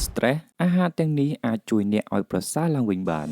stress អាហារទាំងនេះអាចជួយអ្នកឲ្យប្រសើរឡើងវិញបាន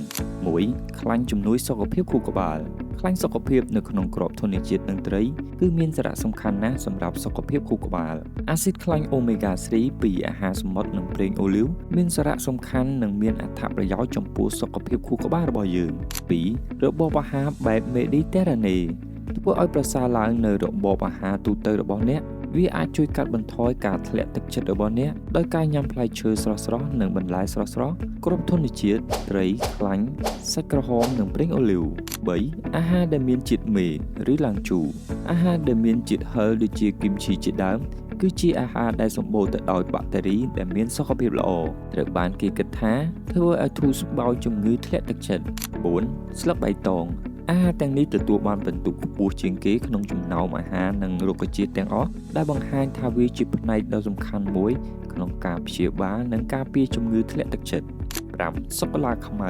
1ខ្លាញ់ជំនួយសុខភាពខួរក្បាលខ្លាញ់សុខភាពនៅក្នុងក្របធនជាតិនឹងត្រីគឺមានសារៈសំខាន់ណាស់សម្រាប់សុខភាពខួរក្បាលអាស៊ីតខ្លាញ់ Omega 3 ពីអាហារសមុទ្រនិងប្រេងអូលីវមានសារៈសំខាន់និងមានអត្ថប្រយោជន៍ចំពោះសុខភាពខួរក្បាលរបស់យើង2របបអាហារបែប Mediterranean ធ្វើឲ្យប្រសើរឡើងនៅរបបអាហារទូទៅរបស់អ្នកវាអាចជួយកាត់បន្ថយការធ្លាក់ទឹកចិត្តរបស់អ្នកដោយការញ៉ាំផ្លែឈើស្រស់ៗនិងបន្លែស្រស់ៗគ្រប់ធនជាតិត្រីខ្លាញ់សាច់ក្រហមនិងប្រេងអូលីវ3អាហារដែលមានជាតិមេឬឡាំងជូរអាហារដែលមានជាតិហឹរដូចជាគីមឈីជាដើមគឺជាអាហារដែលសម្បូរទៅដោយបាក់តេរីដែលមានសុខភាពល្អត្រូវបានគេគិតថាធ្វើឲ្យធូរស្បើយជំងឺធ្លាក់ទឹកចិត្ត4ស្លឹកបៃតងអាហារទាំងនេះទទួលបានពិន្ទុខ្ពស់ជាងគេក្នុងចំណោមអាហារនិងរុក្ខជាតិទាំងអស់ដែលបង្ហាញថាវាជាផ្នែកដ៏សំខាន់មួយក្នុងការព្យាបាលនិងការពារជំងឺធ្លាក់ទឹកចិត្ត5សូកូឡាខ្មៅ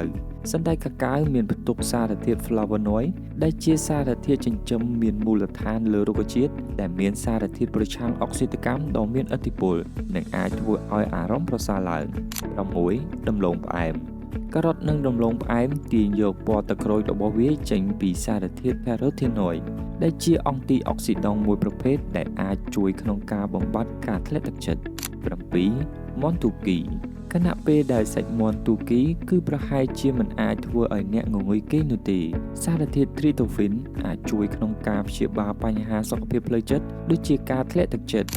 សណ្តែកកាកាវមានផ្ទុកសារធាតុ flavonoid ដែលជាសារធាតុចិញ្ចឹមមានមូលដ្ឋានលើរុក្ខជាតិដែលមានសារធាតុប្រឆាំងអុកស៊ីតកម្មដ៏មានឥទ្ធិពលនិងអាចធ្វើឲ្យអារម្មណ៍ប្រសើរឡើង6ដំឡូងផ្អែមការ៉ុតនិងដំឡូងផ្អែមទាញយកពណ៌ទឹកក្រូចរបស់វាចេញពីសារធាតុ carotenoid ដែលជាអង់ទីអុកស៊ីដង់មួយប្រភេទដែលអាចជួយក្នុងការបំបាត់ការធ្លាក់ទឹកចិត្ត7មន់ទូគីខណៈពេលដែលសាច់មាន់ទូគីគឺប្រហែលជាមិនអាចធ្វើឲ្យអ្នកងងុយគេងនោះទេសារធាតុ tryptophan អាចជួយក្នុងការព្យាបាលបញ្ហាសុខភាពផ្លូវចិត្តដូចជាការធ្លាក់ទឹកចិត្ត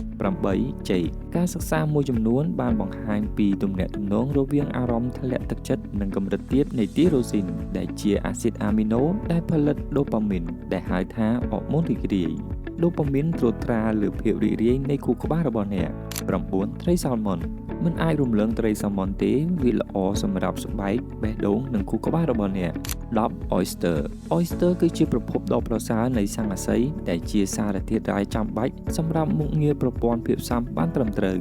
8ចេកការសិក្សាមួយចំនួនបានបង្ហាញពីទំនាក់ទំនងរវាងអារម្មណ៍ធ្លាក់ទឹកចិត្តនិងកម្រិតទាបនៃទីរ៉ូស៊ីនដែលជាអាស៊ីតអាមីណូដែលផលិតដូប៉ាមីនដែលហៅថាអរម៉ូនរីករាយដូប៉ាមីនត្រួតត្រាលើភាពរីករាយនៃខួរក្បាលរបស់អ្នក9ត្រីសាល់ម៉ុនមិនអាចរំលងត្រីសាល់ម៉ុនទេវាល្អសម្រាប់ស្បែកបេះដូងនិងខួរក្បាលរបស់អ្នក10 Oyster គឺជាប្រភពដ៏ប្រសើរនៃស័ង្កសីដែលជាសារធាតុរ៉ែចាំបាច់សម្រាប់មុខងារប្រព័ន្ធភាពស៊ាំបានត្រឹមត្រូវ